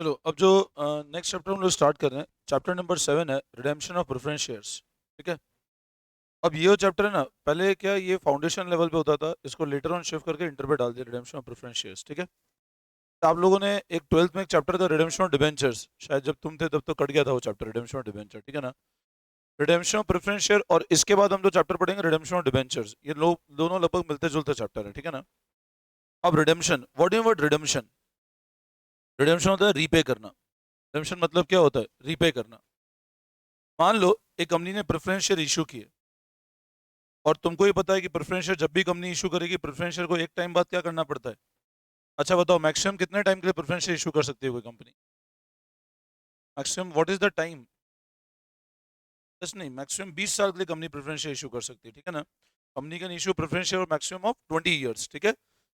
चलो अब जो नेक्स्ट चैप्टर हम लोग स्टार्ट कर रहे हैं, चैप्टर नंबर 7 है रिडेम्पशन ऑफ प्रेफरेंस शेयर्स। ठीक है। अब ये चैप्टर है ना, पहले क्या ये फाउंडेशन लेवल पे होता था, इसको लेटर ऑन शिफ्ट करके इंटर पे डाल दिया रिडेम्पशन ऑफ प्रेफरेंस शेयर्स। ठीक है। तो आप लोगों ने एक 12th में एक चैप्टर था रिडेम्पशन ऑफ डिबेंचर्स, शायद जब तुम थे तब तो कट गया था वो चैप्टर रिडेम्पशन ऑफ डिबेंचर। ठीक है ना। रिडेम्पशन ऑफ प्रेफरेंस शेयर और इसके बाद हम जो चैप्टर पढ़ेंगे रिडेम्पशन ऑफ डिबेंचर्स, ये लोग दोनों लगभग मिलते जुलते चैप्टर है। ठीक है ना। अब redemption, what is word redemption? Redemption होता है रीपे करना। रिडेम्पशन मतलब क्या होता है? रीपे करना। मान लो एक कंपनी ने प्रेफरेंस शेयर इशू किए, और तुमको ही पता है कि प्रेफरेंस शेयर जब भी कंपनी इशू करेगी, प्रेफरेंस शेयर को एक टाइम बाद क्या करना पड़ता है? अच्छा बताओ, मैक्सिमम कितने टाइम के लिए प्रेफरेंस शेयर इशू कर सकती है कोई company? Maximum what is the time? बस नहीं, मैक्सिमम 20 साल के लिए कंपनी प्रेफरेंस शेयर इशू कर सकती है। ठीक है ना। Company can issue preference share maximum of 20 years. ठीक है।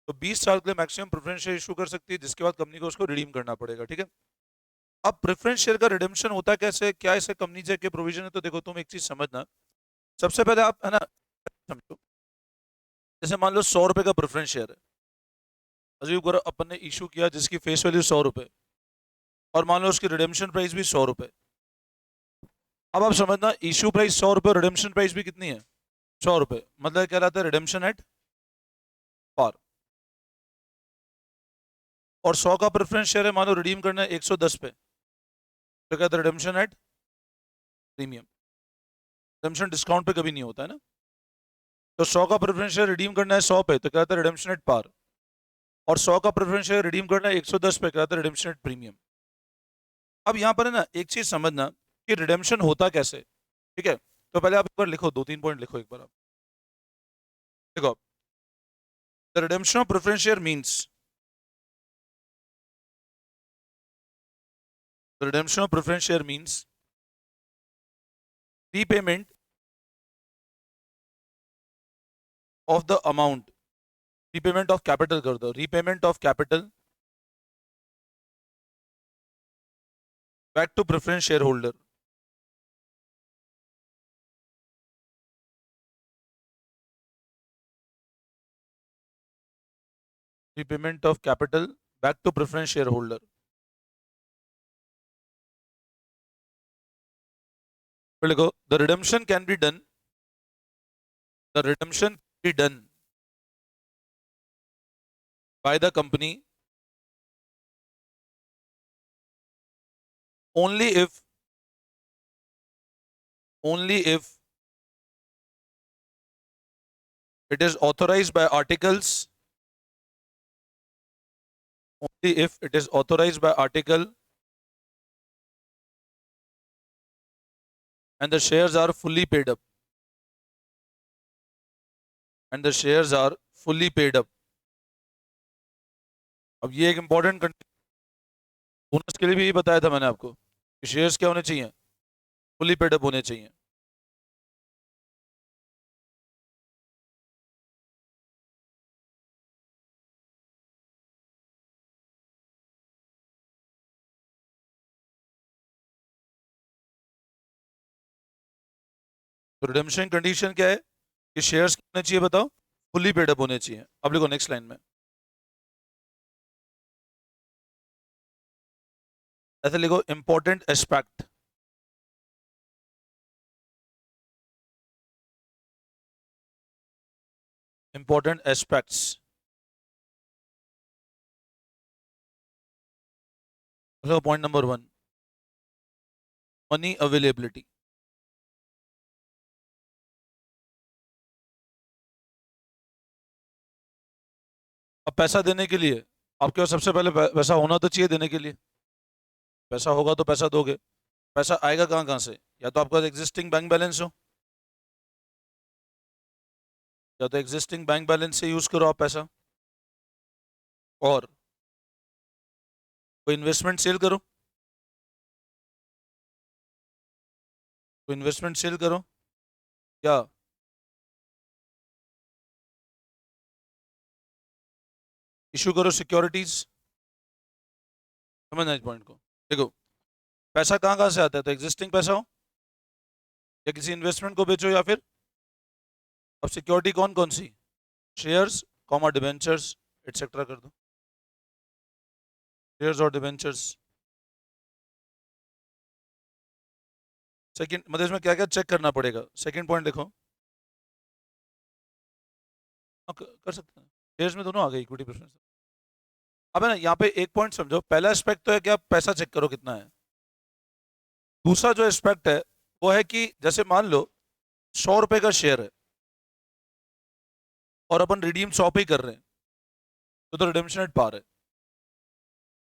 तो 20 साल के लिए मैक्सिमम प्रेफरेंस शेयर इशू कर सकती है, जिसके बाद कंपनी को उसको रिडीम करना पड़ेगा। ठीक है। अब प्रेफरेंस शेयर का रिडेम्पशन होता कैसे, क्या ऐसे कंपनी के प्रोविजन है? तो देखो, तुम एक चीज समझना। सबसे पहले आप है ना समझो, जैसे मान लो 100 रुपए का प्रेफरेंस शेयर है, अजीब करो, अपन ने इशू किया जिसकी फेस वैल्यू 100 रुपए, और मान लो उसकी रिडेम्पशन प्राइस भी 100 रुपए। अब आप समझना, इशू प्राइस 100 रुपए और रिडेम्पशन प्राइस भी कितनी है? 100 रुपए। मतलब क्या रहता है? Redemption at par. और 100 का प्रेफरेंस शेयर है, मान लो रिडीम करना है 110 पे, तो कहते हैं redemption at premium. Redemption discount पे कभी नहीं होता है ना। तो 100 का प्रेफरेंस शेयर रिडीम करना है 100 पे, तो कहता है रिडेम्पशन एट पार। और 100 का प्रेफरेंस शेयर रिडीम करना है 110 पे, कहता है रिडेम्पशन एट प्रीमियम। अब यहाँ पर है ना एक चीज समझना कि रिडेम्पशन होता कैसे। ठीक है। तो पहले आप एक बार लिखो, 2-3 पॉइंट लिखो एक बार आप। देखो, the redemption of preference share means, the redemption of preference share means repayment of the amount, repayment of capital कर दो, repayment of capital back to preference shareholder. Repayment of capital back to preference shareholder. फिर लिखो, the redemption can be done, the redemption can be done by the company only if, only if it is authorized by articles, only if it is authorized by article and the shares are fully paid up, and the shares are fully paid up. अब ये एक important bonus के लिए भी यही बताया था मैंने आपको कि शेयर्स क्या होने चाहिए? फुली पेड अप होने चाहिए। तो रिडेम्पशन कंडीशन क्या है कि शेयर्स कितने चाहिए बताओ? फुली पेड अप होने चाहिए। अब लिखो नेक्स्ट लाइन में, ऐसे लिखो, इंपॉर्टेंट एस्पेक्ट, इंपॉर्टेंट एस्पेक्ट्स। लिखो पॉइंट नंबर 1, मनी अवेलेबिलिटी। अब पैसा देने के लिए आपके पास सबसे पहले पैसा होना तो चाहिए देने के लिए। पैसा होगा तो पैसा दोगे। पैसा आएगा कहाँ कहाँ से? या तो आपका एग्जिस्टिंग बैंक बैलेंस हो, या तो एग्जिस्टिंग बैंक बैलेंस से यूज करो आप पैसा, और कोई इन्वेस्टमेंट सेल करो, कोई इन्वेस्टमेंट सेल करो, क्या इशू करो सिक्योरिटीज। समझना इस पॉइंट को। देखो, पैसा कहाँ कहाँ से आता है? तो एग्जिस्टिंग पैसा हो, या किसी इन्वेस्टमेंट को बेचो, या फिर अब सिक्योरिटी कौन कौन सी? शेयर्स, कॉमा डिबेंचर्स, एटसेट्रा कर दो। शेयर्स और डिबेंचर्स। सेकंड मतलब इसमें क्या क्या चेक करना पड़ेगा, सेकंड पॉइंट लिखो। हाँ, कर सकते हैं, शेयर्स में दोनों आ गए, इक्विटी प्रेफरेंस। अब है ना, यहाँ पे एक पॉइंट समझो, पहला एस्पेक्ट तो है कि आप पैसा चेक करो कितना है। दूसरा जो एस्पेक्ट है वो है कि जैसे मान लो 100 रुपए का शेयर है और अपन रिडीम 100 पे ही कर रहे हैं, तो रिडेम्पशन एट पार है।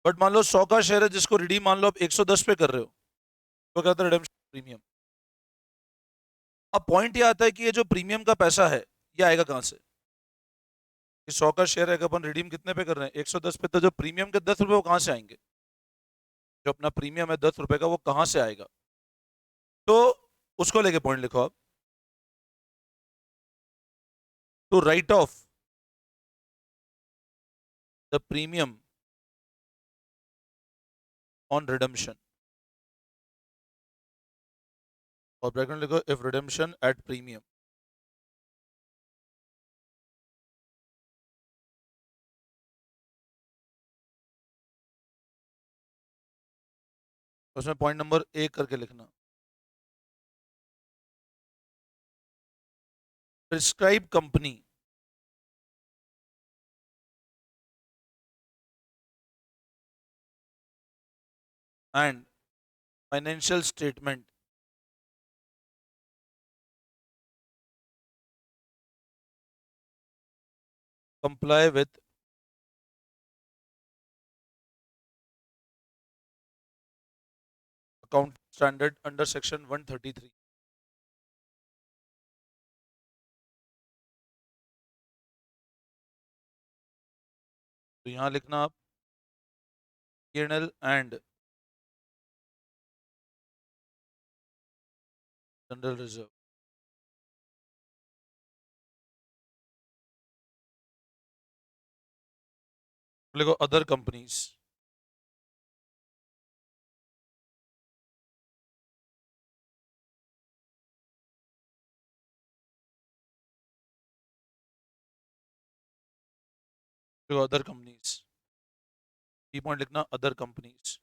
बट मान लो 100 का शेयर है जिसको रिडीम मान लो आप 110 पे कर रहे हो, तो क्या होता है, रिडेम्पशन प्रीमियम। अब पॉइंट ये आता है कि ये जो प्रीमियम का पैसा है ये आएगा कहाँ से। कि 100 का शेयर है, अपन रिडीम कितने पे कर रहे हैं, 110 पे, तो जो प्रीमियम के 10 रुपए वो कहाँ से आएंगे। जो अपना प्रीमियम है 10 रुपए का, वो कहाँ से आएगा। तो उसको लेके पॉइंट लिखो आप। To write off the premium on redemption, और ब्रैकेट में लिखो इफ रिडम्पशन एट प्रीमियम। उसमें पॉइंट नंबर 1 करके लिखना, prescribe company and financial statement comply with account standard under section 133। तो यहाँ लिखना आप P&L एंड जनरल रिजर्व। लिखो अदर कंपनीज। लिखो अदर कंपनीज, की पॉइंट लिखना अदर कंपनीज।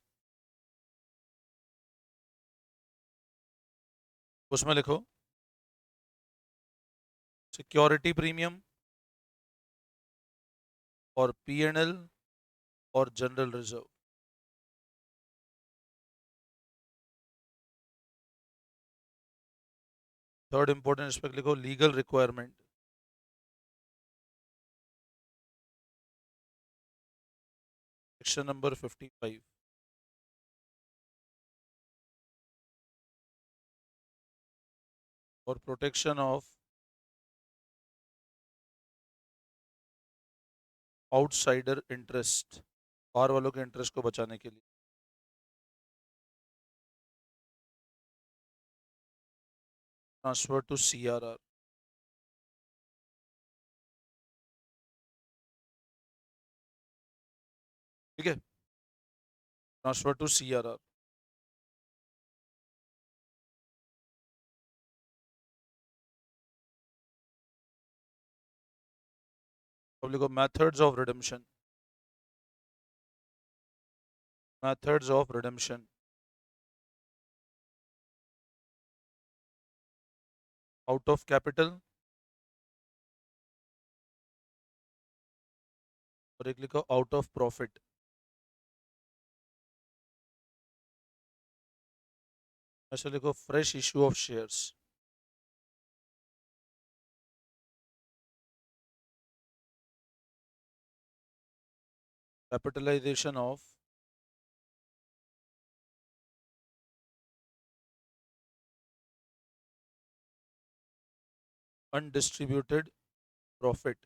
उसमें लिखो सिक्योरिटी प्रीमियम और P&L और general reserve. Third important aspect लिखो लीगल रिक्वायरमेंट। सेक्शन नंबर 55 और प्रोटेक्शन ऑफ आउटसाइडर इंटरेस्ट, बाहर वालों के इंटरेस्ट को बचाने के लिए। Transfer to CRR। ठीक है, ट्रांसफर टू CRR। अब लिखो methods of redemption. Methods of redemption, out of capital, और एक लिखो आउट ऑफ प्रॉफिट। ऐसे लिखो fresh issue of shares. Capitalisation of undistributed profit.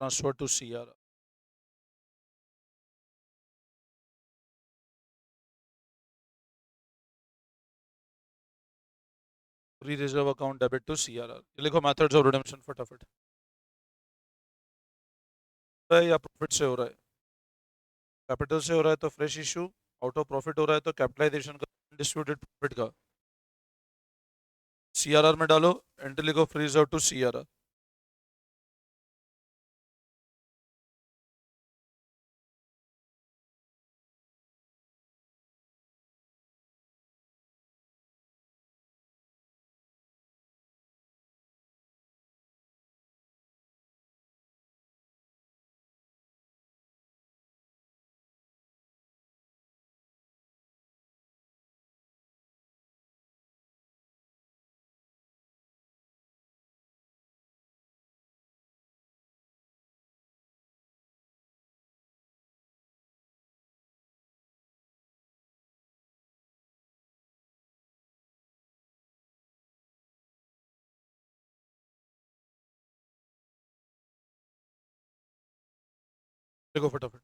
Transfer to CRR। Free reserve account debit to CRR। ये लिखो methods of redemption फटाफट। है या प्रॉफिट से हो रहा है, कैपिटल से हो रहा है तो fresh issue, out of profit हो रहा है तो कैपिटलाइजेशन का डिस्ट्रीब्यूटेड प्रॉफिट का CRR में डालो, एंट्री लिखो फ्री रिजर्व टू CRR। देखो फटाफट,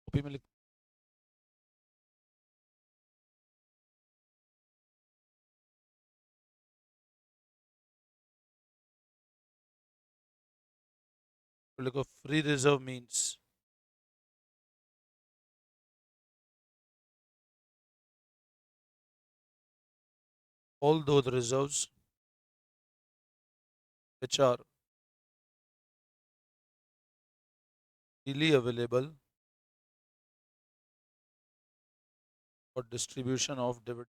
कॉपी में लिख, लिखो free reserve means all those reserves which are freely available for distribution of dividend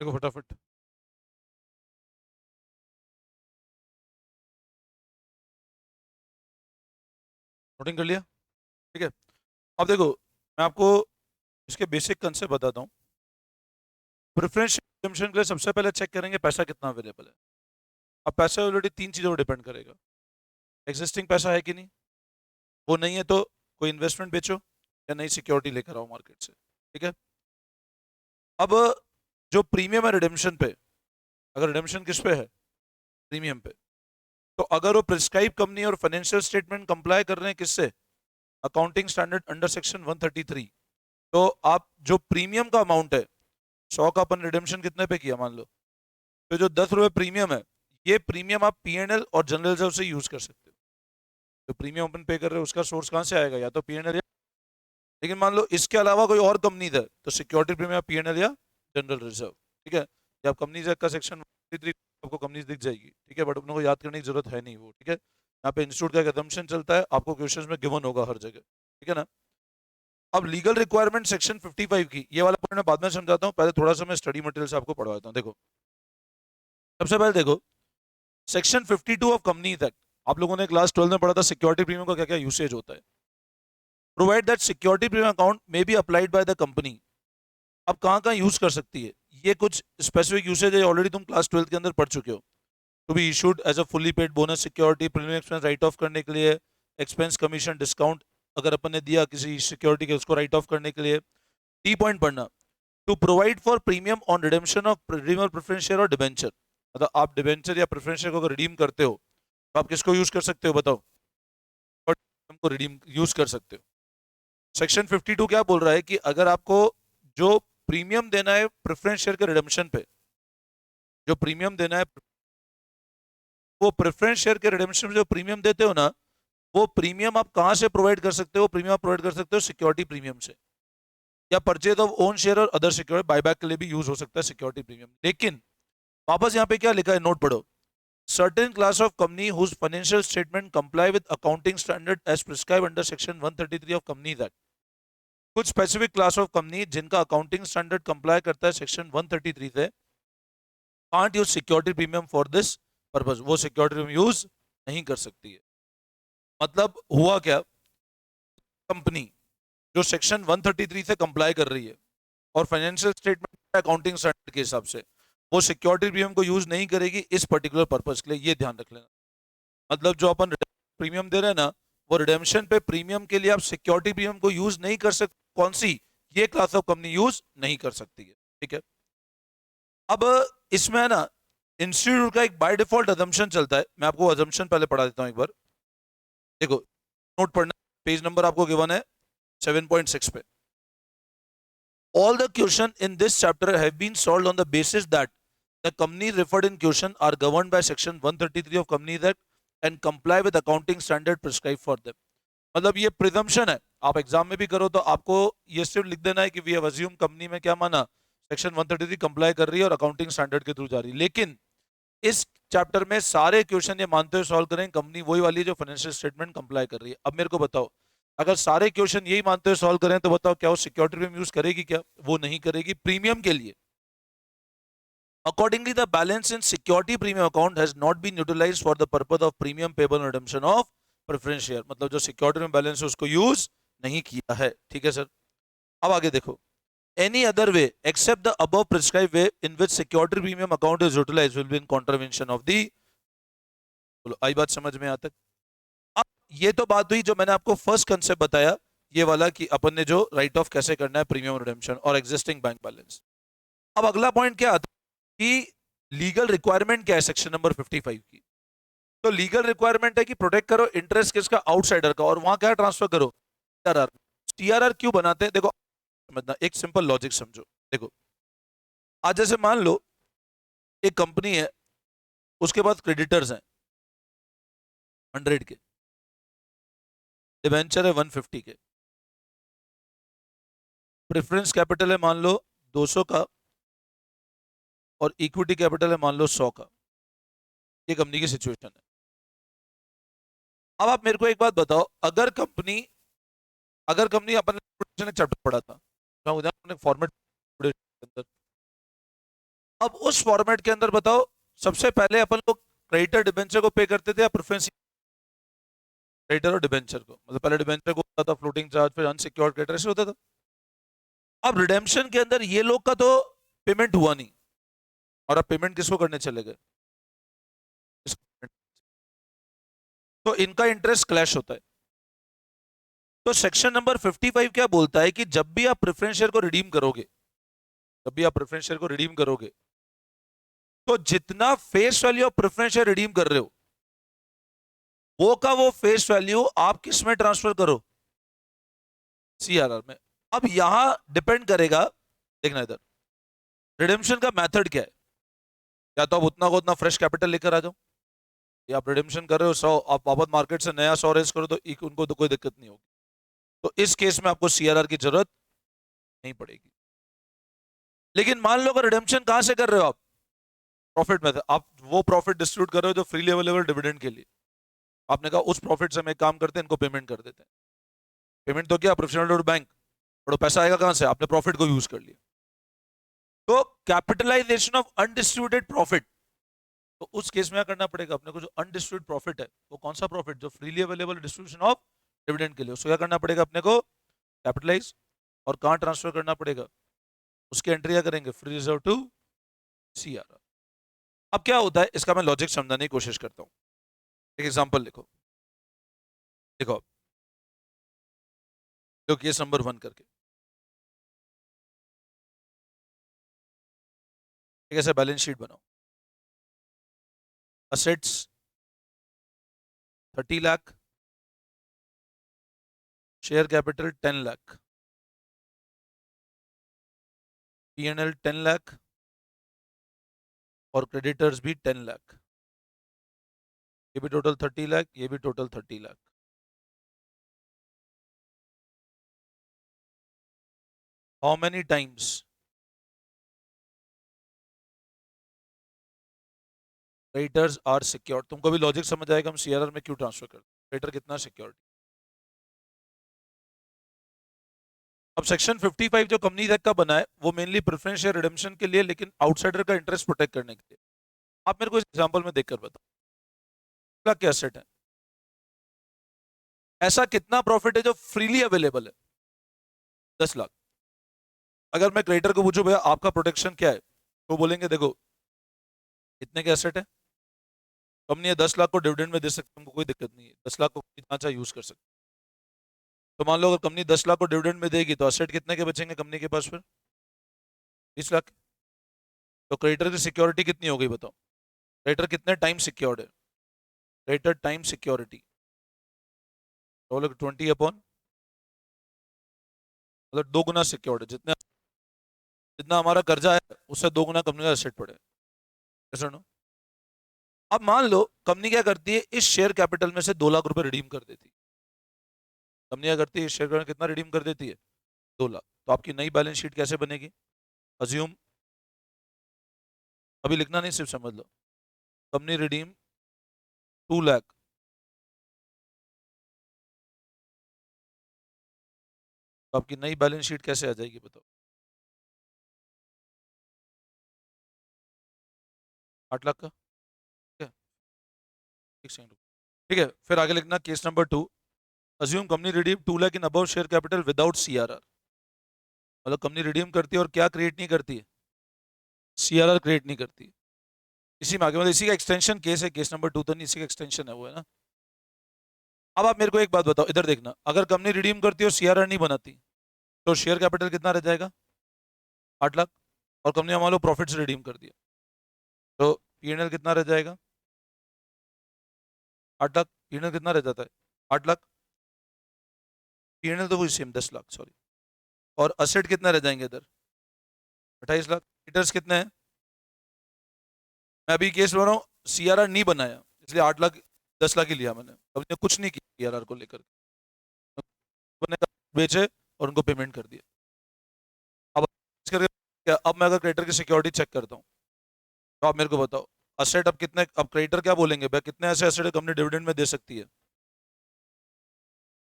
देखो फटाफट, नोटिंग कर लिया? ठीक है, अब देखो मैं आपको इसके बेसिक कंसेप्ट बताता हूँ। प्रेफरेंस एग्जाम्पशन के लिए सबसे पहले चेक करेंगे पैसा कितना अवेलेबल है। अब पैसा ऑलरेडी तीन चीज़ों पर डिपेंड करेगा, एग्जिस्टिंग पैसा है कि नहीं, वो नहीं है तो कोई इन्वेस्टमेंट बेचो या नई सिक्योरिटी लेकर आओ मार्केट से। ठीक है, अब जो प्रीमियम है रिडेम्पशन पे, अगर रिडेम्पशन किस पे है, प्रीमियम पे, तो अगर वो प्रिस्क्राइब कंपनी और फाइनेंशियल स्टेटमेंट कंप्लाई कर रहे हैं किससे, अकाउंटिंग स्टैंडर्ड अंडर सेक्शन 133, तो आप जो प्रीमियम का अमाउंट है 100 का अपन रिडेम्पशन कितने पे किया मान लो, तो जो 10 रुपए प्रीमियम है, ये प्रीमियम आप P&L और जनरल रिजर्व से यूज कर सकते हो। तो प्रीमियम अपन पे कर रहे हो उसका सोर्स कहाँ से आएगा, या तो P&L या, लेकिन मान लो इसके अलावा कोई और कंपनी है तो सिक्योरिटी प्रीमियम P&L या जनरल रिजर्व। ठीक है, जब कंपनीज एक्ट का सेक्शन 133 आपको कंपनीज दिख जाएगी। ठीक है, बट अपने को याद करने की जरूरत है नहीं वो। ठीक है, यहाँ पे इंस्टीट्यूट का एग्जाम्पशन चलता है, आपको क्वेश्चंस में गिवन होगा हर जगह। ठीक है ना। अब लीगल रिक्वायरमेंट सेक्शन 55 की, ये वाला पॉइंट मैं बाद में समझाता हूँ, पहले थोड़ा सा मैं स्टडी मटेरियल से आपको पढ़वाता हूँ। देखो सबसे पहले देखो सेक्शन 52 ऑफ कंपनीज एक्ट, आप लोगों ने क्लास 12 में पढ़ा था सिक्योरिटी प्रीमियम का क्या क्या यूसेज होता है। Provide that security premium account may be applied by the company. अब कहाँ कहाँ यूज कर सकती है, ये कुछ स्पेसिफिक यूसेज है, ऑलरेडी तुम क्लास 12 के अंदर पढ़ चुके हो। To be issued as a fully paid bonus security, premium expense write off करने के लिए, एक्सपेंस कमीशन डिस्काउंट अगर अपन ने दिया किसी सिक्योरिटी के उसको राइट ऑफ करने के लिए। टी पॉइंट पढ़ना, to provide for premium on redemption of redeemer preference share और डिबेंचर। मतलब आप डिबेंचर या प्रेफरेंस शेयर को अगर रिडीम करते हो तो आप किसको यूज कर सकते हो बताओ, और हमको रिडीम यूज कर सकते हो। सेक्शन 52 क्या बोल रहा है कि अगर आपको जो प्रीमियम देना है प्रेफरेंस शेयर के रिडेम्पशन पे, जो प्रीमियम देना है वो प्रेफरेंस शेयर के रिडेम्पशन में जो प्रीमियम देते हो ना, वो प्रीमियम आप कहां से प्रोवाइड कर सकते हो, प्रीमियम आप प्रोवाइड कर सकते हो सिक्योरिटी प्रीमियम से। या परचेज ऑफ ओन शेयर और अदर सिक्योरिटी बायबैक के लिए भी यूज हो सकता है सिक्योरिटी प्रीमियम। लेकिन वापस यहाँ पे क्या लिखा है, नोट पढ़ो। Certain class of company whose financial statement comply with accounting standard as prescribed under section 133 of Companies Act। कुछ स्पेसिफिक क्लास ऑफ कंपनी जिनका अकाउंटिंग स्टैंडर्ड कंप्लाई करता है सेक्शन 133 से, can't use security premium for this purpose, वो security premium use नहीं कर सकती है। मतलब हुआ क्या, कंपनी जो सेक्शन 133 से कंप्लाई कर रही है और फाइनेंशियल स्टेटमेंट अकाउंटिंग स्टैंडर्ड के हिसाब से, वो सिक्योरिटी प्रीमियम को यूज नहीं करेगी इस पर्टिकुलर पर्पस के लिए, ये ध्यान रख लेना। मतलब जो अपन प्रीमियम दे रहे हैं ना, वो रिडेम्पशन पे प्रीमियम के लिए आप सिक्योरिटी प्रीमियम को यूज नहीं कर सकते। कौन सी, ये क्लास ऑफ कंपनी यूज नहीं कर सकती है, ठीक है। अब इसमें है ना, इंस्टीट्यूट का एक बाय डिफॉल्ट अजम्पशन चलता है, मैं आपको अजम्पशन पहले पढ़ा देता हूं एक बार, देखो नोट पढ़ना, पेज नंबर आपको गिवन है 7.6 पे। All the question in this chapter have been solved on the basis that the companies referred in question are governed by section 133 of Companies Act and comply with accounting standard prescribed for them। मतलब ये presumption है, आप exam में भी करो तो आपको ये सिर्फ लिख देना है कि वी हैव अज्यूम कंपनी में क्या माना, सेक्शन 133 कंप्लाई कर रही है और अकाउंटिंग स्टैंडर्ड के थ्रू जा रही है। लेकिन इस चैप्टर में सारे क्वेश्चन ये मानते हुए सॉल्व करें कंपनी वही वाली जो फाइनेंशियल स्टेटमेंट कंप्लाई कर रही है। अब मेरे को बताओ, अगर सारे क्वेश्चन यही मानते हुए सॉल्व करें तो बताओ क्या वो सिक्योरिटी प्रीमियम यूज करेगी? क्या वो नहीं करेगी प्रीमियम के लिए। Accordingly, the balance in security premium account has not been utilized for the purpose of premium payable redemption of preference share। मतलब जो सिक्योरिटी में बैलेंस है उसको यूज नहीं किया है, ठीक है सर। अब आगे देखो, any other way except the above prescribed way in which security premium account is utilized will be in contravention of the। बोलो आई बात समझ में आता? अब ये तो बात हुई जो मैंने आपको फर्स्ट कंसेप्ट बताया, ये वाला कि अपन ने जो राइट ऑफ कैसे करना है प्रीमियम रिडेम्पशन और एग्जिस्टिंग बैंक बैलेंस। अब अगला पॉइंट क्या आता है कि लीगल रिक्वायरमेंट क्या है सेक्शन नंबर 55 की। तो लीगल रिक्वायरमेंट है कि प्रोटेक्ट करो इंटरेस्ट किसका, आउटसाइडर का, और वहां क्या ट्रांसफर करो, टीआरआर। टीआरआर क्यों बनाते हैं, देखो समझना, एक सिंपल लॉजिक समझो। देखो आज जैसे मान लो एक कंपनी है, उसके पास क्रेडिटर्स हैं 100 के, डिबेंचर है 150 के, प्रेफरेंस कैपिटल है मान लो 200 का, और इक्विटी कैपिटल है मान लो 100 का। ये कंपनी की सिचुएशन है। अब आप मेरे को एक बात बताओ, अगर कंपनी अपन ने चैप्टर पढ़ा था, फॉर्मेट, अब उस फॉर्मेट के अंदर बताओ सबसे पहले अपन लोग क्रेडिटर डिबेंचर को पे करते थे या प्रेफरेंस, क्रेडिटर और डिबेंचर को, मतलब पहले डिबेंचर को होता था फ्लोटिंग चार्ज, फिर अनसिक्योर्ड क्रेडिटर, ऐसे होता था। अब रिडेम्पशन के अंदर ये लोग का तो पेमेंट हुआ नहीं, और अब पेमेंट किसको करने चले गए, तो इनका इंटरेस्ट क्लैश होता है। तो सेक्शन नंबर 55 क्या बोलता है कि जब भी आप प्रेफरेंस शेयर को रिडीम करोगे, जब भी आप प्रेफरेंस शेयर को रिडीम करोगे, तो जितना face value of preference share redeem कर रहे हो, वो का वो फेस वैल्यू आप किस में ट्रांसफर करो, सीआरआर में। अब यहां डिपेंड करेगा, देखना इधर रिडेम्पशन का मेथड क्या है, या तो आप उतना को उतना फ्रेश कैपिटल लेकर आ जाओ, या आप रिडेम्पशन कर रहे हो 100, आप वापस मार्केट से नया 100 रेज करो तो उनको तो कोई दिक्कत नहीं होगी। तो इस केस में आपको सीआरआर की जरूरत नहीं पड़ेगी। लेकिन मान लो अगर रिडेम्पशन कहां से कर रहे हो आप, प्रॉफिट में, आप वो प्रॉफिट डिस्ट्रीब्यूट कर रहे हो जो फ्रीली अवेलेबल डिविडेंड के लिए, आपने कहा उस प्रॉफिट से हम एक काम करते हैं, इनको पेमेंट कर देते हैं। पेमेंट तो क्या, प्रोफेशनल बैंक, और पैसा आएगा कहां से, आपने प्रॉफिट को यूज कर लिया। तो कैपिटलाइजेशन ऑफ अनडिस्ट्रीब्यूटेड प्रॉफिट, तो उस केस में क्या करना पड़ेगा अपने को, जो अनडिस्ट्रीब्यूटेड प्रॉफिट है, वो कौन सा प्रॉफिट, जो freely available distribution of dividend के लिए, उसको क्या करना पड़ेगा अपने को, कैपिटलाइज, और कहां ट्रांसफर करना पड़ेगा, उसकी एंट्री क्या करेंगे, फ्री रिजर्व टू सीआरआर। अब क्या होता है इसका मैं लॉजिक समझाने की कोशिश करता हूं। एक एग्जांपल लिखो, देखो जो केस नंबर 1 करके, एक ऐसे बैलेंस शीट बनाओ, assets 30 lakh, share capital 10 lakh, PNL 10 lakh, और क्रेडिटर्स भी 10 लाख, ये भी टोटल 30 लाख, ये भी total 30 lakh. How many times creditors are secured. तुमको भी लॉजिक समझ आएगा हम सीआरआर में क्यों ट्रांसफर करते हैं, क्रेडिटर कितना सिक्योरिटी। अब सेक्शन 55 जो कंपनी एक्ट का बना है वो मेनली प्रेफरेंस शेयर रिडेम्पशन के लिए, लेकिन आउटसाइडर का इंटरेस्ट प्रोटेक्ट करने के लिए। आप मेरे को इस एग्जांपल में देखकर बताओ, क्या एसेट है, ऐसा कितना प्रॉफिट है जो फ्रीली अवेलेबल है, 10 लाख। अगर मैं क्रेडिटर को पूछूं भैया आपका प्रोटेक्शन क्या है, तो बोलेंगे देखो इतने के एसेट है, कंपनी है 10 लाख को डिविडेंड में दे सकती है, हमको कोई दिक्कत नहीं है, 10 लाख को कितना चाहे यूज कर सकते। तो मान लो अगर कंपनी 10 लाख को डिविडेंड में देगी तो एसेट कितने के बचेंगे कंपनी के पास फिर, 20 लाख। तो क्रेडिटर की सिक्योरिटी कितनी हो गई बताओ, क्रेडिटर कितने टाइम सिक्योर्ड है, क्रेडिटर टाइम सिक्योरिटी तो 20 अपॉन, मतलब 2 गुना सिक्योर्ड है, जितना जितना हमारा कर्जा है उससे 2 गुना कंपनी का एसेट पड़े, ऐसा नो। अब मान लो कंपनी क्या करती है, इस शेयर कैपिटल में से 2 लाख रुपए रिडीम कर देती है। कंपनी क्या करती है, इस शेयर कैपिटल कितना रिडीम कर देती है, 2 लाख। तो आपकी नई बैलेंस शीट कैसे बनेगी, अज्यूम, अभी लिखना नहीं सिर्फ समझ लो, कंपनी रिडीम 2 लाख, तो आपकी नई बैलेंस शीट कैसे आ जाएगी बताओ, 8 लाख का, ठीक है। एक सेकंड, ठीक है। फिर आगे लिखना case number 2, assume company redeem 2 lakh in above share capital without CRR. मतलब कंपनी रिडीम करती है और क्या क्रिएट नहीं करती है, सीआरआर क्रिएट नहीं करती। इसी में आगे मतलब इसी का एक्सटेंशन केस है, केस नंबर 2 तो नहीं, इसी का एक्सटेंशन है वो, है ना। अब आप मेरे को एक बात बताओ, इधर देखना, अगर कंपनी रिडीम करती है और सीआरआर नहीं बनाती तो शेयर कैपिटल कितना रह जाएगा, 8 लाख। और कंपनी मान लो प्रॉफिट से रिडीम कर दिया तो पीएनएल कितना रह जाएगा, 8 लाख। पीएनएल कितना रह जाता है, 8 लाख। पीएनएल तो वही सेम 10 लाख, सॉरी। और असेट कितना रह जाएंगे इधर, 28 लाख। क्रेडिटर्स कितने हैं, मैं अभी केस बना रहा हूँ, सीआरआर नहीं बनाया इसलिए 8 लाख 10 लाख ही लिया मैंने, अब कुछ नहीं किया सीआरआर को लेकर, बेचे और उनको पेमेंट कर दिया। अब करके अब मैं अगर क्रेडिटर की सिक्योरिटी चेक करता हूँ तो आप मेरे को बताओ असेट अब कितने, अब क्रेडिटर क्या बोलेंगे भाई कितने ऐसे एसेट कंपनी डिविडेंड में दे सकती है,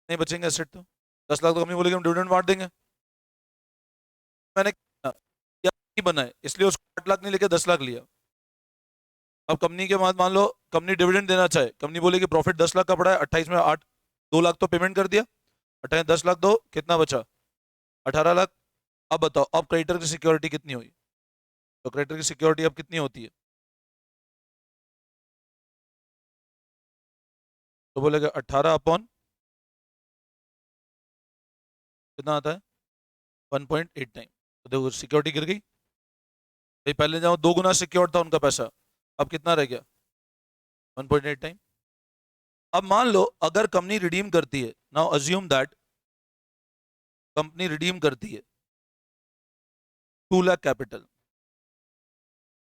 नहीं बचेंगे एसेट तो, 10 लाख तो कंपनी बोलेगी हम डिविडेंड बांट देंगे। मैंने क्या नहीं बनाए इसलिए उसको 8 लाख नहीं लेके 10 लाख लिया। अब कंपनी के बाद मान लो कंपनी डिविडेंड देना चाहे, कंपनी बोलेगी प्रॉफिट 10 लाख का पड़ा है, 28 में 8, 2 लाख तो पेमेंट कर दिया, 28 10 लाख दो, कितना बचा, 18 लाख। अब बताओ अब क्रेडिटर की सिक्योरिटी कितनी हुई, तो क्रेडिटर की सिक्योरिटी अब कितनी होती है, तो बोलेगा 18 अपॉन कितना आता है, 1.8 टाइम। तो देखो सिक्योरिटी गिर गई भाई, पहले जाओ 2 गुना सिक्योर था उनका पैसा, अब कितना रह गया, 1.8 टाइम। अब मान लो अगर कंपनी रिडीम करती है, now assume that company redeem करती है 2 लाख कैपिटल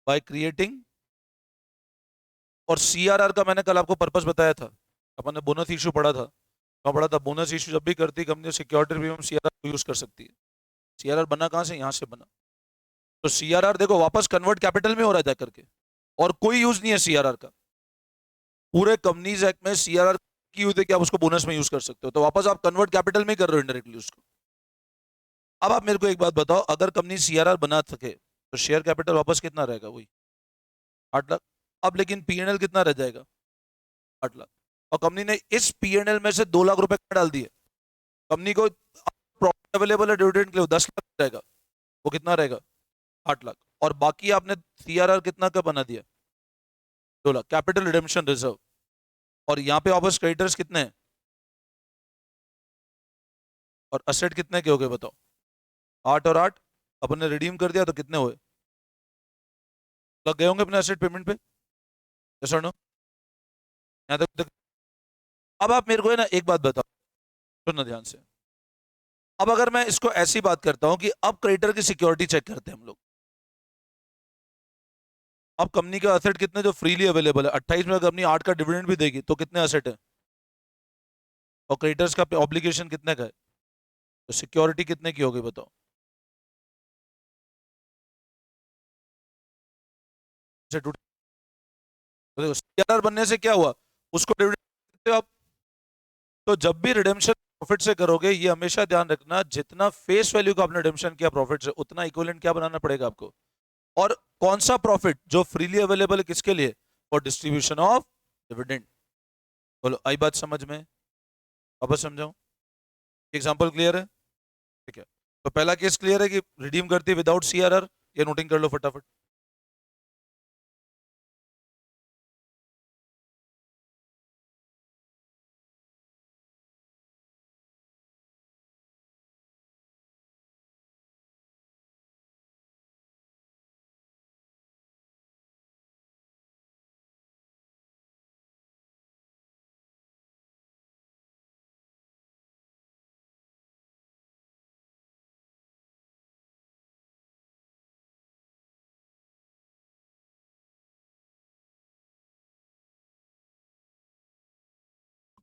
बाय क्रिएटिंग, और सीआरआर का मैंने कल आपको पर्पस बताया था, अपन ने बोनस इशू पढ़ा था, कहाँ पढ़ा था, बोनस इशू जब भी करती कंपनी सिक्योरिटी प्रीमियम सीआरआर को यूज कर सकती है। सीआरआर बना कहाँ से, यहाँ से बना। तो सीआरआर देखो वापस कन्वर्ट कैपिटल में हो रहा है जाकर के, और कोई यूज नहीं है सीआरआर का, पूरे कंपनीज एक्ट में सीआरआर की यूज है कि आप उसको बोनस में यूज कर सकते हो, तो वापस आप कन्वर्ट कैपिटल में ही कर रहे हो इनडायरेक्टली उसको। अब आप मेरे को एक बात बताओ, अगर कंपनी सीआरआर बना सके तो शेयर कैपिटल वापस कितना रहेगा, वही 8 लाख। अब लेकिन पीएनएल कितना रह जाएगा, 8 लाख। और कंपनी ने इस पीएनएल में से 2 लाख रुपए डाल दिए, कंपनी को प्रॉफिट अवेलेबल है डिविडेंड के लिए 10 लाख रहेगा, वो कितना रहेगा, 8 लाख। और बाकी आपने सीआरआर कितना का बना दिया, 2 लाख, कैपिटल रिडेम्पशन रिजर्व। और यहाँ पे वापस क्रेडिटर्स कितने हैं, और असेट कितने के हो गए बताओ, 8 और 8, अपन ने रिडीम कर दिया तो कितने हुए, लग गए होंगे अपने एसेट पेमेंट पे, यस और नो, यहाँ तक। अब आप मेरे को है ना एक बात बताओ, सुनना ध्यान से। अब अगर मैं इसको ऐसी बात करता हूं कि अब क्रेडिटर की सिक्योरिटी चेक करते हैं हम लोग, अब कंपनी का असेट कितने जो फ्रीली अवेलेबल है, 28 में कंपनी 8 का डिविडेंड भी देगी तो कितने असेट है, और क्रेडिटर्स का ऑब्लिगेशन कितने का है, तो सिक्योरिटी कितने की होगी बताओ, से टूट, तो देखो सीआरआर बनने से क्या हुआ, उसको डिविडेंड देते हो आप। तो जब भी रिडेम्पशन प्रॉफिट से करोगे, ये हमेशा ध्यान रखना, जितना फेस वैल्यू का आपने रिडेम्पशन किया प्रॉफिट से, उतना इक्विवेलेंट क्या बनाना पड़ेगा आपको। और कौन सा प्रॉफिट जो फ्रीली अवेलेबल है, किसके लिए, फॉर डिस्ट्रीब्यूशन ऑफ डिविडेंड। बोलो आई बात समझ में, वापस समझाऊं, एग्जांपल क्लियर है, ठीक है। तो पहला केस क्लियर है कि रिडीम करती है विदाउट सीआरआर, ये नोटिंग कर लो फटाफट।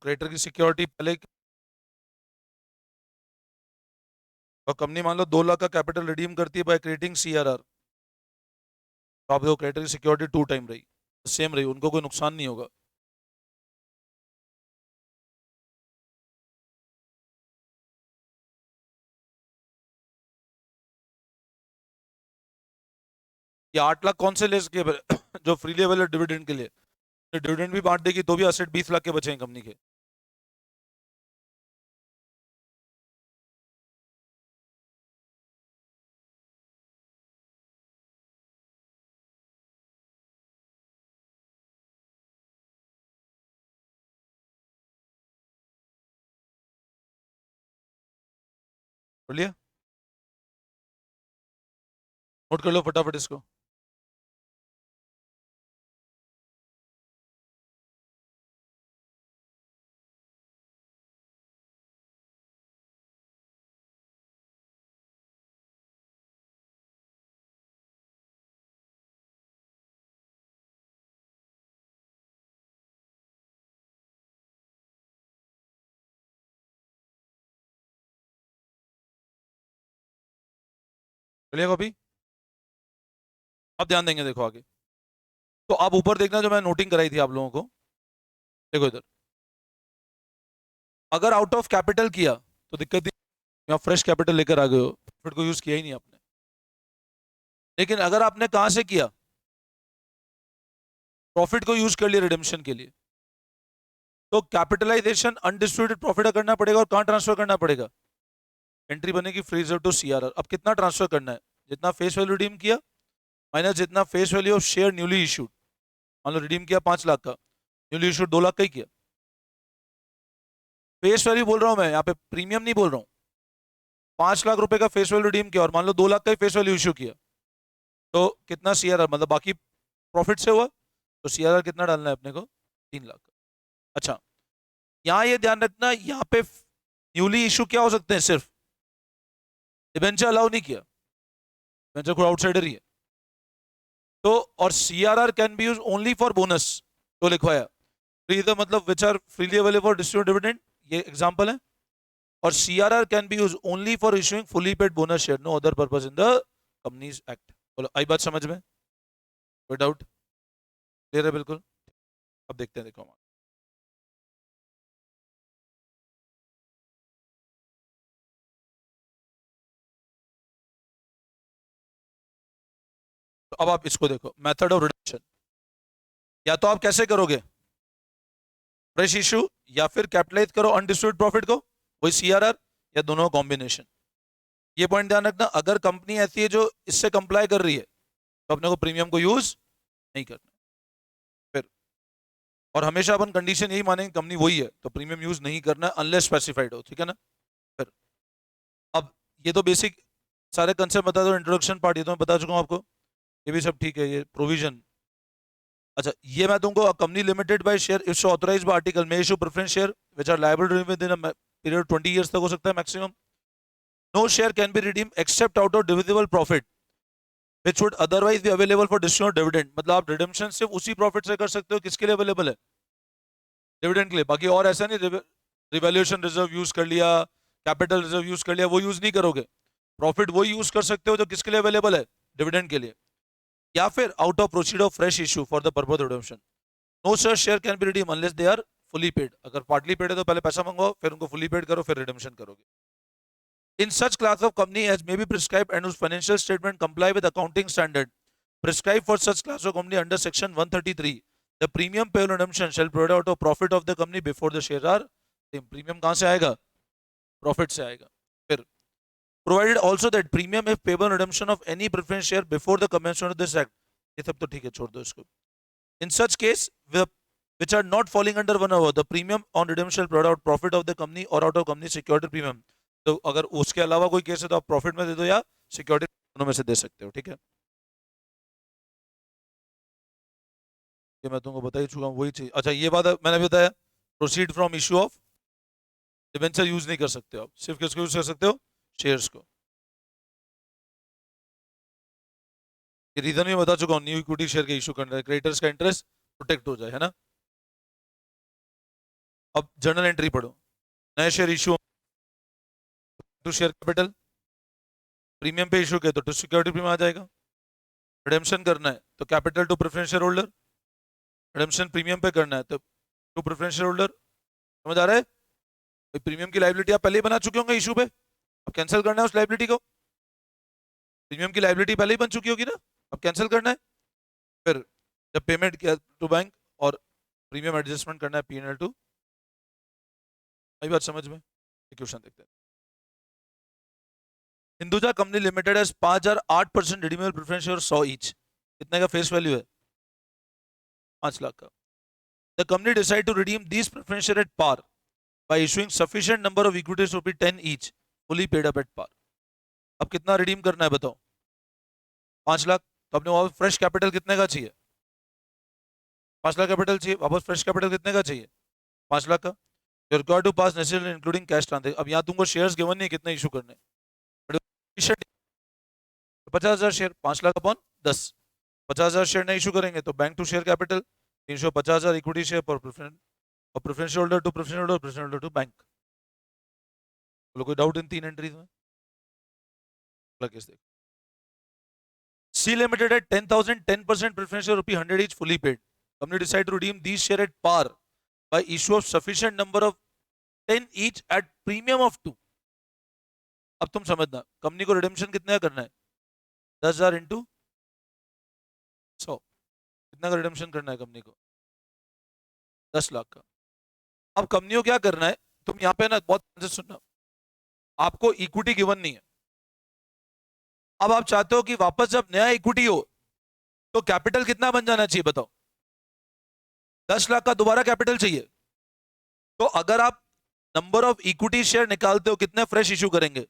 क्रेडिटर की सिक्योरिटी पहले, और कंपनी मान लो 2 लाख का कैपिटल रिडीम करती है बाय क्रिएटिंग सीआरआर, तो आप देखो क्रेडिटर की सिक्योरिटी 2 टाइम रही, सेम रही, उनको कोई नुकसान नहीं होगा। ये 8 लाख कौन से ले सके जो फ्रीली अवेलेबल डिविडेंड के लिए, डिविडेंड भी बांट देगी तो भी असेट 20 लाख के बचे हैं कंपनी के। बोलिए, नोट कर लो फटाफट इसको। बोलिए कॉपी, अब ध्यान देंगे, देखो आगे। तो आप ऊपर देखना जो मैं नोटिंग कराई थी आप लोगों को, देखो इधर, अगर आउट ऑफ कैपिटल किया तो दिक्कत नहीं, यहाँ फ्रेश कैपिटल लेकर आ गए हो, प्रॉफिट को यूज किया ही नहीं आपने। लेकिन अगर आपने कहां से किया, प्रॉफिट को यूज कर लिया रिडेम्पशन के लिए, तो कैपिटलाइजेशन अनडिस्ट्रीब्यूटेड प्रॉफिट करना पड़ेगा, और कहां ट्रांसफर करना पड़ेगा, एंट्री बनेगी फ्री रिजर्व टू सीआरआर। अब कितना ट्रांसफर करना है, जितना फेस वैल्यू रिडीम किया माइनस जितना face value of share newly issued, मान लो रिडीम किया 5 लाख का, न्यूली इशूड 2 लाख का ही किया। फेस वैल्यू बोल रहा हूं मैं, यहाँ पे प्रीमियम नहीं बोल रहा हूँ। 5 लाख रुपए का फेस वैल्यू रिडीम किया और मान लो 2 लाख का ही फेस वैल्यू इशू किया, तो कितना सीआरआर, मतलब बाकी प्रॉफिट से हुआ, तो सीआरआर कितना डालना है अपने को, 3 लाख का। अच्छा, यहाँ ये ध्यान रखना, यहाँ पे न्यूली इशू क्या हो सकते हैं, सिर्फ डिबेंचर अलाउ नहीं किया, डिबेंचर कोई आउटसाइडर ही है। तो और CRR can be use only for bonus, तो लिखवाया, तो ये तो मतलब which are freely available for distribute dividend, ये एग्जांपल है। और CRR can be use only for issuing fully paid bonus share, no other purpose in the companies act. बोलो आई बात समझ में, कोई डाउट, क्लियर है बिल्कुल। अब देखते हैं, देखो हम, तो अब आप इसको देखो, मेथड ऑफ रिडक्शन, या तो आप कैसे करोगे, फ्रेश इशू, या फिर कैपिटलाइज करो अनडिस्ट्रीब्यूटेड प्रॉफिट को, वही सीआरआर, या दोनों कॉम्बिनेशन। ये पॉइंट ध्यान रखना, अगर कंपनी ऐसी है जो इससे कंप्लाई कर रही है, तो अपने को प्रीमियम को यूज नहीं करना फिर। और हमेशा अपन कंडीशन यही मानेंगे कंपनी वही है तो प्रीमियम यूज नहीं करना अनलेस स्पेसिफाइड हो, ठीक है ना। फिर अब ये तो बेसिक सारे कंसेप्ट बता दो, इंट्रोडक्शन पार्ट ये तो मैं बता चुका हूँ आपको, ये भी सब ठीक है, ये प्रोविजन। अच्छा, ये मैं तुमको, company limited by share its authorised by article में issue preference share which are liable to within a period 20 years तक हो सकता है maximum. No share can be redeem except out of divisible profit which would otherwise be available for distribution dividend, मतलब आप redemption सिर्फ उसी profit से कर सकते हो, किसके लिए अवेलेबल है, डिविडेंड के लिए। बाकी और ऐसा नहीं, रिवैल्यूएशन रिजर्व यूज कर लिया, कैपिटल रिजर्व यूज कर लिया, वो यूज नहीं करोगे। प्रॉफिट वो यूज कर सकते हो जो किसके लिए अवेलेबल है, डिविडेंड के लिए। या फिर out of proceed of fresh issue for the purpose of redemption. No such share can be redeem unless they are fully paid. अगर पार्टली पेड है तो पहले पैसा मंगवाओ, फिर उनको फुली पेड करो, फिर रिडेम्पशन करोगे। In such class of company as may be prescribed and whose financial statement comply with accounting standard prescribed for such class of company under section 133, the premium payable redemption shall provide out of profit of the company before the shares are redeemed. Premium कहाँ से आएगा? Profit से आएगा। फिर provided also that premium if payable redemption of any preference share before the commencement of this act, ये सब तो ठीक है, छोड़ दो इसको। In such case, which are not falling under one another, the premium on redemption shall provide out profit of the company or out of company security premium। तो अगर उसके अलावा कोई केस है तो आप प्रॉफिट में दे दो या सिक्योरिटी, दोनों में से दे सकते हो। ठीक है, ये मैं तुमको बता ही चुका हूँ वही चीज। अच्छा, ये बात मैंने भी बताया, proceed from issue of debenture use नहीं कर सकते आप, सिर्फ किसको यूज कर सकते हो? शेयर्स को। ये रीजन भी बता चुका हूँ, न्यू इक्विटी शेयर के इशू करना है, क्रेडिटर्स का इंटरेस्ट प्रोटेक्ट हो जाए, है ना। अब जर्नल एंट्री पढ़ो। नए share issue to share capital, premium पे इशू किया तो टू सिक्योरिटी प्रीमियम आ जाएगा। रिडेम्पशन करना है तो capital to preference share holder, redemption premium pay करना है तो टू प्रेफरेंस शेयर होल्डर। समझ आ रहा है? प्रीमियम की लाइबिलिटी आप पहले ही बना चुके होंगे इशू पे, अब कैंसिल करना है उस लाइबिलिटी को। प्रीमियम की लाइबिलिटी पहले ही बन चुकी होगी ना, अब कैंसिल करना है। फिर जब पेमेंट किया टू बैंक और प्रीमियम एडजस्टमेंट करना है P&L टू। आई बात समझ में? क्वेश्चन देखते हैं। Hinduja company limited as 5,008% redeemable preference share 100 each. कितने का फेस वैल्यू है? 5 लाख का। The company decide to redeem these preference share at par by issuing sufficient number of equities ₹10 each fully paid up at par. अब कितना redeem करना है बताओ? 5 लाख। तो अपने वापस फ्रेश कैपिटल कितने का चाहिए? 5 लाख कैपिटल चाहिए। वापस फ्रेश कैपिटल कितने का चाहिए? 5 लाख का। You required to pass necessary including cash transaction. अब यहाँ तुमको शेयर्स गिवन नहीं कितने इशू करने, 50,000 शेयर, 5 लाख अपॉन 10, 50,000 शेयर नहीं इशू करेंगे तो bank to share capital 350,000 equity share पर प्रेफरेंस और preference holder to preference holder, preference holder to bank. बोलो कोई डाउट इन 3 एंट्रीज में? C limited at 10,000 10% preference share ₹100 each fully paid. Company decide to redeem these share at par by issue of sufficient number of 10 each at premium of 2। अब तुम समझना, company को redemption कितने का करना है? 10,000 into 100, कितना का रिडेम्पशन करना है कंपनी को? 10 लाख का। अब कंपनी को क्या करना है, तुम यहाँ पे ना बहुत ध्यान से सुनना, आपको इक्विटी गिवन नहीं है। अब आप चाहते हो कि वापस जब नया इक्विटी हो तो कैपिटल कितना बन जाना चाहिए बताओ? 10 लाख का दोबारा कैपिटल चाहिए। तो अगर आप नंबर ऑफ इक्विटी शेयर निकालते हो, कितने फ्रेश इशू करेंगे?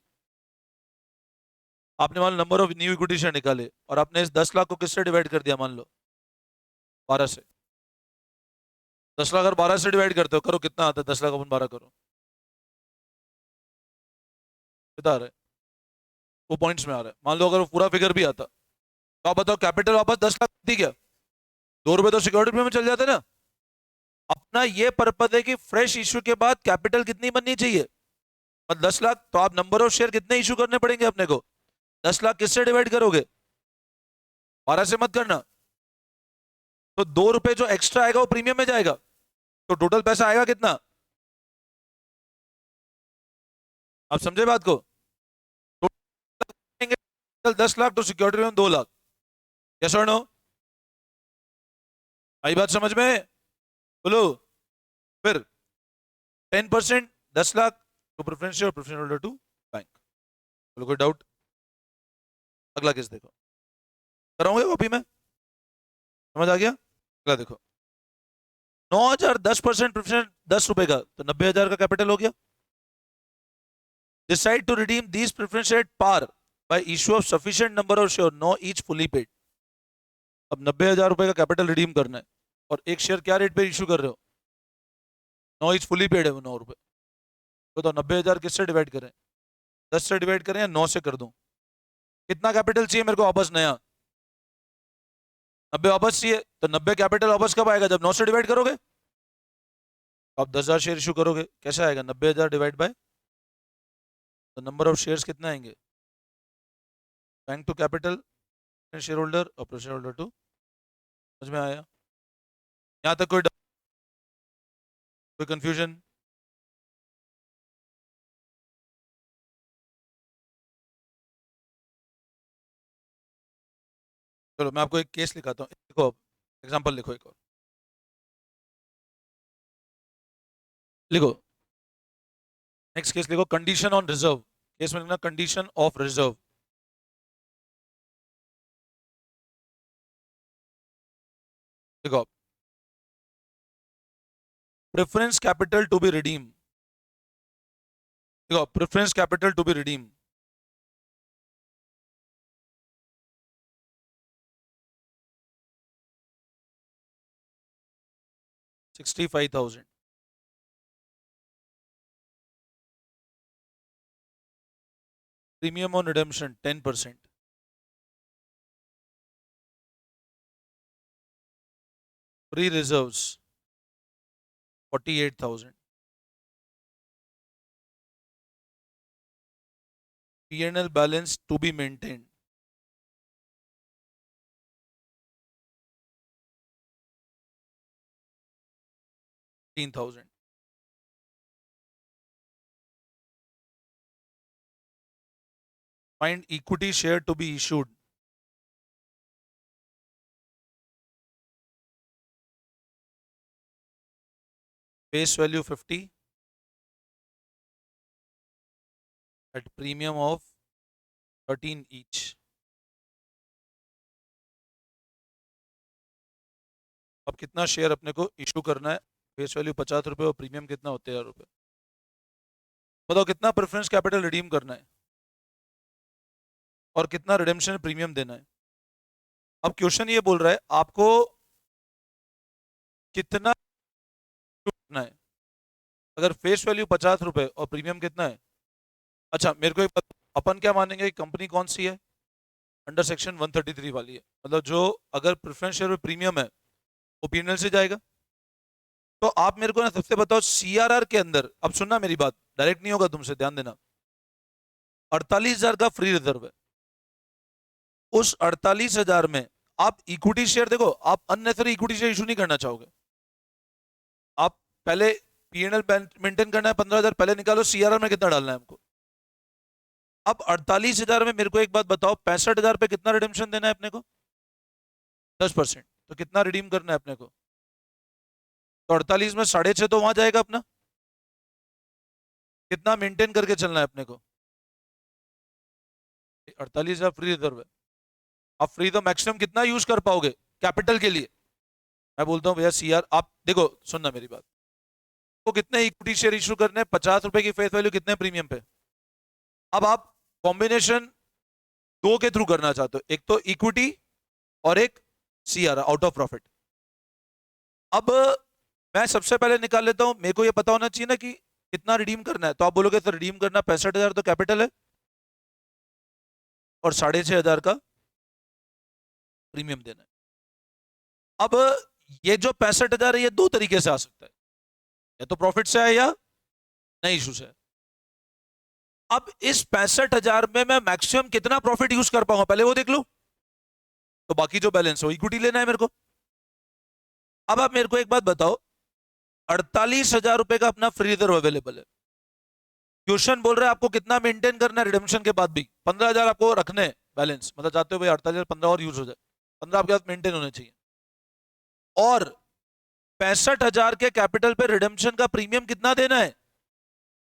आपने मान लो number of new equity share निकाले और आपने इस 10 लाख को किससे डिवाइड कर दिया? मान लो 12 से। 10 लाख अगर 12 से डिवाइड करते हो, करो कितना आता है? 10 लाख अपन 12 करो, कितना आ रहा है? वो पॉइंट्स में आ रहा है। मान लो अगर वो पूरा फिगर भी आता तो आप बताओ कैपिटल वापस 10 लाख थी क्या? 2 रुपए तो सिक्योरिटी में चल जाते ना। अपना ये पर्पज है कि फ्रेश इशू के बाद कैपिटल कितनी बननी चाहिए? मतलब 10 लाख। तो आप नंबर ऑफ शेयर कितने इशू करने पड़ेंगे अपने को? 10 लाख किससे डिवाइड करोगे? 12 से मत करना। तो 2 रुपए जो एक्स्ट्रा आएगा वो प्रीमियम में जाएगा, तो टोटल पैसा आएगा कितना? आप समझे बात को? टोटल 10 लाख तो सिक्योरिटी में 2 लाख। यस और नो? आई बात समझ में? बोलो। फिर 10% 10 लाख तो preference share, preference holder to bank. बोलो कोई डाउट? अगला केस देखो, कराऊंगे कॉपी में, समझ आ गया? अगला देखो, 9,000 10% प्रेफरेंस 10 रुपए का तो 90,000 का कैपिटल हो गया। Decide to redeem these preference at par by issue of sufficient number of share 9 each fully paid. अब 90,000 रुपए का कैपिटल रिडीम करना है और एक शेयर क्या रेट पे इशू कर रहे हो? 9 ईच फुली पेड है वो 9 रुपए। तो 90,000 किससे डिवाइड करें? 10 से डिवाइड करें या 9 से कर दूं? कितना कैपिटल चाहिए मेरे को वापस नया? 90 वापस चाहिए। तो 90 कैपिटल वापस कब आएगा? जब 9 से डिवाइड करोगे। आप 10,000 शेयर इशू करोगे, कैसे आएगा? 90,000 डिवाइड बाय, तो नंबर ऑफ शेयर्स कितना आएंगे? Bank to capital share holder और प्रेफरेंस शेयर होल्डर टू। समझ में आया? यहाँ तक कोई कंफ्यूजन? चलो मैं आपको एक केस लिखाता हूँ, देखो एग्जांपल लिखो एक और, लिखो नेक्स्ट केस लिखो, कंडीशन ऑन रिजर्व। केस में लिखना कंडीशन ऑफ रिजर्व। देखो preference capital to be redeem, देखो preference capital to be redeem, $65,000। Premium on redemption 10%। Free reserves 48,000। P&L balance to be maintained $15,000। Find equity share to be issued face value 50 at premium of 13 each। अब कितना share अपने को issue करना है? Face value 50 रुपए और premium कितना होते हैं रुपए? बताओ कितना प्रेफरेंस कैपिटल रिडीम करना है और कितना रिडेम्पशन प्रीमियम देना है? अब क्वेश्चन ये बोल रहा है आपको कितना करना है। अगर फेस वैल्यू 50 रुपए और प्रीमियम कितना है? अच्छा मेरे को एक अपन क्या मानेंगे, कंपनी कौन सी है? अंडर सेक्शन 133 वाली है, मतलब जो अगर प्रेफरेंस शेयर में प्रीमियम है वो P&L से जाएगा। तो आप मेरे को ना सबसे बताओ CRR के अंदर, अब सुनना मेरी बात, डायरेक्ट नहीं होगा तुमसे, ध्यान देना। 48,000 का फ्री रिजर्व है, उस 48,000 में आप इक्विटी शेयर, देखो आप अननेसेसरी इक्विटी शेयर इशू नहीं करना चाहोगे। आप पहले P&L मेंटेन करना है, 15,000 पहले निकालो, CRR में कितना डालना है हमको। अब 48,000 में मेरे को एक बात बताओ, 65,000 पे कितना रिडेम्पशन देना है अपने को? 10%। तो कितना रिडीम करना है अपने को? तो 48 में 6.5 तो वहां जाएगा अपना। कितना मेंटेन करके चलना है अपने को? 48,000 फ्री रिजर्व है। आप फ्री तो मैक्सिमम कितना यूज कर पाओगे कैपिटल के लिए? मैं बोलता हूँ भैया CR, आप देखो सुनना मेरी बात, वो कितने इक्विटी शेयर इशू करने हैं? 50 रुपए की फेस वैल्यू, कितने प्रीमियम पे? अब आप कॉम्बिनेशन दो के थ्रू करना चाहते हो, एक तो इक्विटी और एक CR आउट ऑफ प्रॉफिट। अब मैं सबसे पहले निकाल लेता हूं, मेरे को ये पता होना चाहिए ना कि कितना रिडीम करना है। तो आप बोलोगे सर रिडीम करना 65,000 तो कैपिटल है और 6,500 का प्रीमियम देना है। अब ये जो 65,000 है ये दो तरीके से आ सकता है, या तो प्रॉफिट से है या नई इशू से है। अब इस 65,000 में मैं मैक्सिमम कितना प्रॉफिट यूज कर पाऊंगा पहले वो देख लो, तो बाकी जो बैलेंस हो इक्विटी लेना है मेरे को। अब आप मेरे को एक बात बताओ, 48,000 रुपए का अपना फ्री रिजर्व अवेलेबल है। क्वेश्चन बोल रहा है आपको कितना मेंटेन करना है रिडेम्पशन के बाद भी? 15,000 आपको रखने हैं बैलेंस, मतलब चाहते हो भाई 48,000 15 और यूज हो जाए, 15 आपके पास मेंटेन होने चाहिए। और 65,000 के कैपिटल पे रिडेम्पशन का प्रीमियम कितना देना है?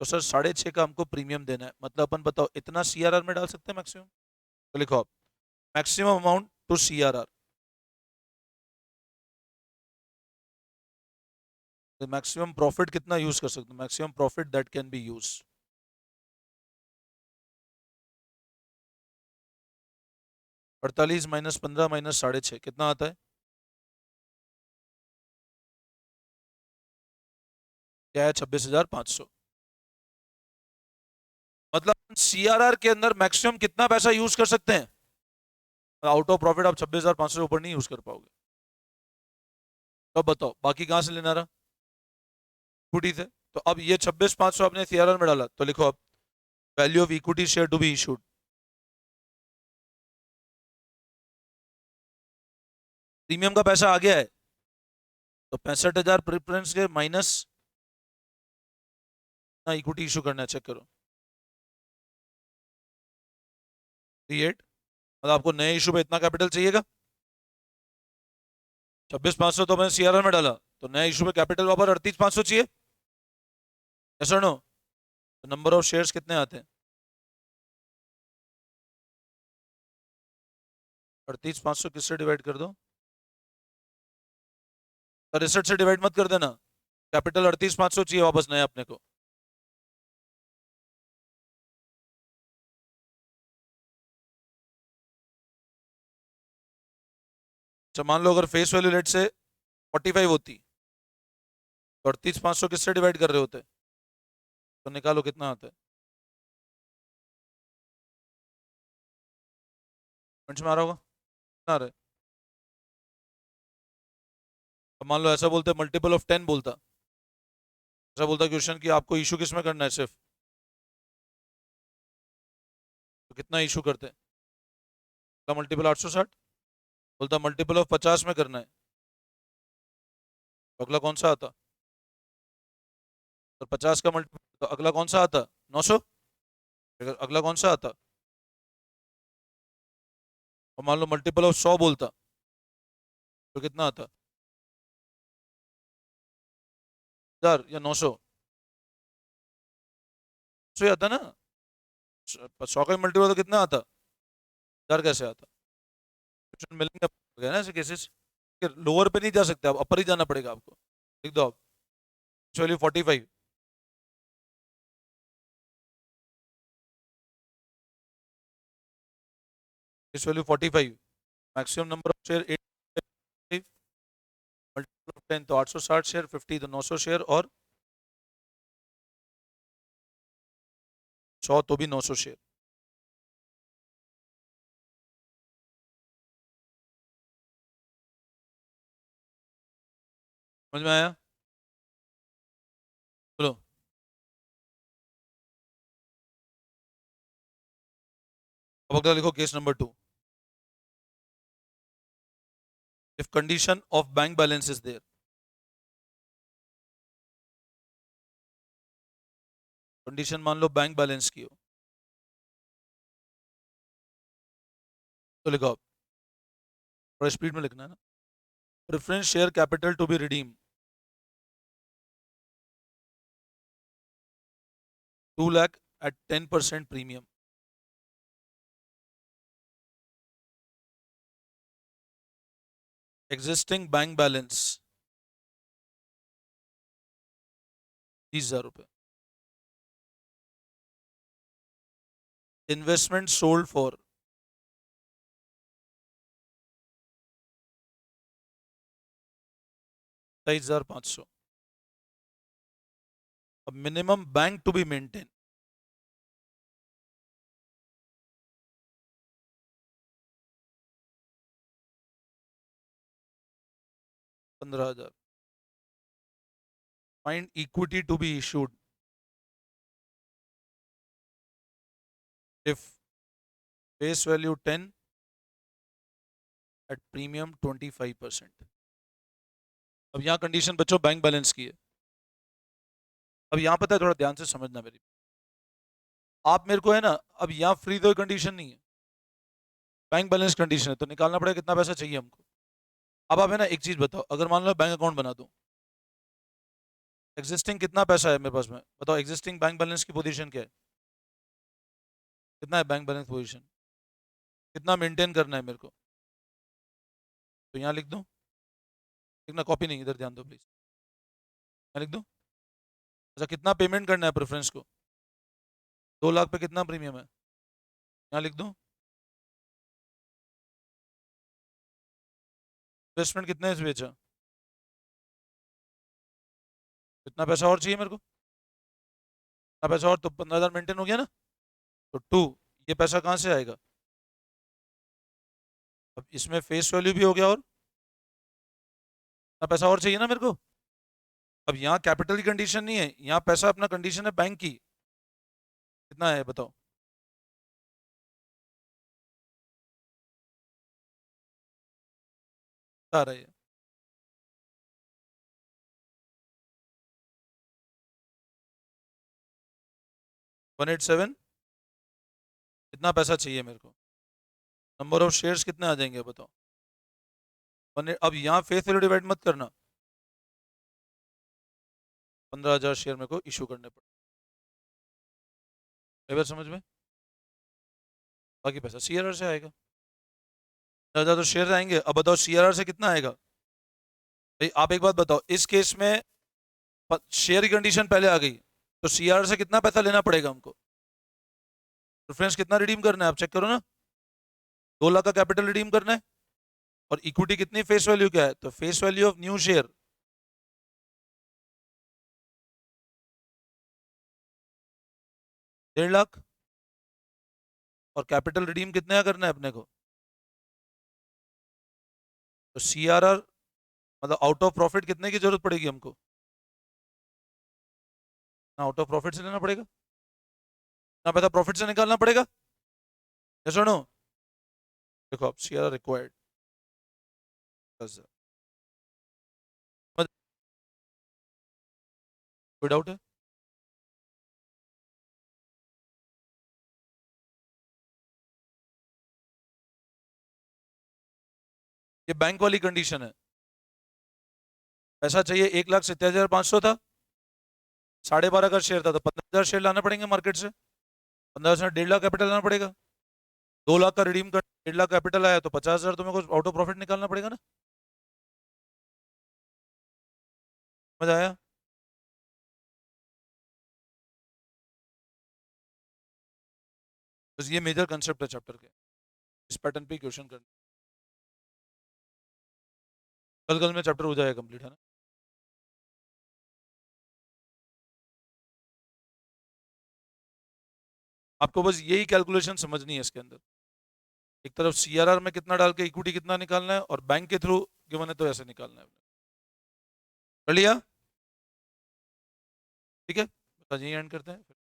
तो सर 6.5 का हमको प्रीमियम देना है, मतलब अपन बताओ इतना CRR में डाल सकते हैं मैक्सिमम। तो लिखो आप maximum amount to CRR, maximum profit कितना यूज कर सकते हैं? Maximum profit that can be use. 48 minus 15 minus 6.5 कितना आता है? क्या है? 26,500। मतलब CRR के अंदर मैक्सिमम कितना पैसा यूज कर सकते हैं? आउट ऑफ प्रॉफिट आप 26,500 से ऊपर नहीं यूज कर पाओगे। तो अब बताओ बाकी कहां से लेना रहा? इक्विटी से। तो अब ये 26,500 आपने CRR में डाला, तो लिखो अब value of equity share to be issued premium का पैसा आ गया है, तो 65,000 प्रेफरेंस के माइनस ना इक्विटी इशू करना है, चेक करो 38। मतलब आपको नए इशू पे इतना कैपिटल चाहिएगा, 26,500 तो मैंने सीआरआर में डाला, तो नया इशू पे कैपिटल वापस 38,500 चाहिए, ऐसा नो? तो नंबर ऑफ शेयर्स कितने आते हैं? 38,500 किससे डिवाइड कर दो? 63 से डिवाइड मत कर देना, कैपिटल 38,500 चाहिए वापस नया अपने को। अच्छा मान लो अगर फेस वैल्यू लेट से 45 होती, तो 38,500 किससे डिवाइड कर रहे होते, तो निकालो कितना आता है। समझ में आ रहा होगा कितना आ रहा है? तो मान लो ऐसा बोलते मल्टीपल ऑफ 10 बोलता, ऐसा बोलता क्वेश्चन कि आपको इशू किस में करना है सिर्फ, तो कितना इशू करते हैं? मल्टीपल 860। बोलता मल्टीपल ऑफ 50 में करना है, तो अगला कौन सा आता? तो 50 का मल्टीपल, तो अगला कौन सा आता? 900। अगर अगला कौन सा आता? और मान लो मल्टीपल ऑफ 100 बोलता, तो कितना आता? 1000 या 900? 100 ही आता ना। 100 का मल्टीपल तो कितना आता? 1000 कैसे आता? ऑप्शन मिलेंगे ना ऐसे केसेस, लोअर पे नहीं जा सकते आप, अपर ही जाना पड़ेगा आपको। लिख दो आप, वैल्यू 45, इस value 45, maximum number of share 8, multiple of 10 तो 860 शेयर, 50 तो 900 शेयर, और 100 तो भी 900 शेयर। समझ में आया? बोलो। अब अगला लिखो case number 2। If condition of bank balance is there, condition मान लो बैंक बैलेंस की हो, तो लिखो आप, थोड़ा स्पीड में लिखना है ना। Preference share capital to be redeem 2 lakh at 10% premium, existing bank balance 30,000 रुपए, इन्वेस्टमेंट सोल्ड फॉर 27,500, अब minimum bank to be maintain 15,000, find equity to be issued if face value 10 at premium 25%। अब यहाँ कंडीशन बच्चों bank balance की है। अब यहाँ पता है, थोड़ा ध्यान से समझना मेरी, आप मेरे को है ना, अब यहाँ फ्री तो कंडीशन नहीं है, बैंक बैलेंस कंडीशन है, तो निकालना पड़ेगा कितना पैसा चाहिए हमको। अब आप है ना एक चीज बताओ, अगर मान लो बैंक अकाउंट बना दूं, एग्जिस्टिंग कितना पैसा है मेरे पास में, बताओ एग्जिस्टिंग बैंक बैलेंस की पोजीशन क्या है, कितना है बैंक बैलेंस पोजीशन, कितना मेंटेन करना है मेरे को, तो यहाँ लिख दूं, लिखना कॉपी नहीं, इधर ध्यान दो प्लीज, मैं लिख दूं। अच्छा कितना पेमेंट करना है प्रेफरेंस को, 2 लाख पे कितना प्रीमियम है, यहाँ लिख दूं। इन्वेस्टमेंट कितने से बेचा, इतना पैसा और चाहिए मेरे को, इतना पैसा और, तो 15,000 मेंटेन हो गया ना, तो 2, ये पैसा कहाँ से आएगा, अब इसमें फेस वैल्यू भी हो गया, और इतना पैसा और चाहिए ना मेरे को। अब यहाँ कैपिटल की कंडीशन नहीं है, यहाँ पैसा अपना कंडीशन है बैंक की, कितना है बताओ। आ रही है 187। कितना पैसा चाहिए मेरे को? नंबर ऑफ शेयर्स कितने आ जाएंगे बताओ? अब यहाँ फेस वैल्यू डिवाइड मत करना। 15,000 शेयर मेरे को इशू करने पड़े। एक बार समझ में? बाकी पैसा सीआरआर से आएगा। ज़्यादा तो शेयर आएंगे। अब बताओ सीआरआर से कितना आएगा? भाई आप एक बात बताओ, इस केस में शेयर की कंडीशन पहले आ गई, तो सीआरआर से कितना पैसा लेना पड़ेगा हमको? प्रेफरेंस कितना रिडीम करना है आप चेक करो ना। 2 लाख का कैपिटल रिडीम करना है। और इक्विटी कितनी, फेस वैल्यू क्या है? तो face value of new share 1.5 lakh. और कैपिटल रिडीम कितने का करना है अपने को? तो सीआरआर मतलब आउट ऑफ प्रॉफिट कितने की जरूरत पड़ेगी हमको? ना आउट ऑफ प्रॉफिट से लेना पड़ेगा ना पैसा प्रॉफिट से निकालना पड़ेगा। या सुनो, देखो आप सीआरआर रिक्वायर्ड कोई डाउट है? ये बैंक वाली कंडीशन है। पैसा चाहिए 1,87,500 था। 12.5 का शेयर था तो 15,000 शेयर लाना पड़ेंगे मार्केट से। 15,000 से 1.5 लाख कैपिटल लाना पड़ेगा। 2 लाख का रिडीम कर 1.5 लाख कैपिटल आया तो 50,000 तो मेरे को आउट ऑफ प्रॉफिट निकालना पड़ेगा ना। समझ आया? बस ये मेजर कंसेप्ट है चैप्टर के। इस पैटर्न पे क्वेश्चन करना। कल कल में चैप्टर हो जाएगा कंप्लीट, है ना? आपको बस यही कैलकुलेशन समझनी है इसके अंदर। एक तरफ सीआरआर में कितना डाल के इक्विटी कितना निकालना है, और बैंक के थ्रू गिवन है तो ऐसे निकालना है। कर लिया? ठीक है, बस यही एंड करते हैं।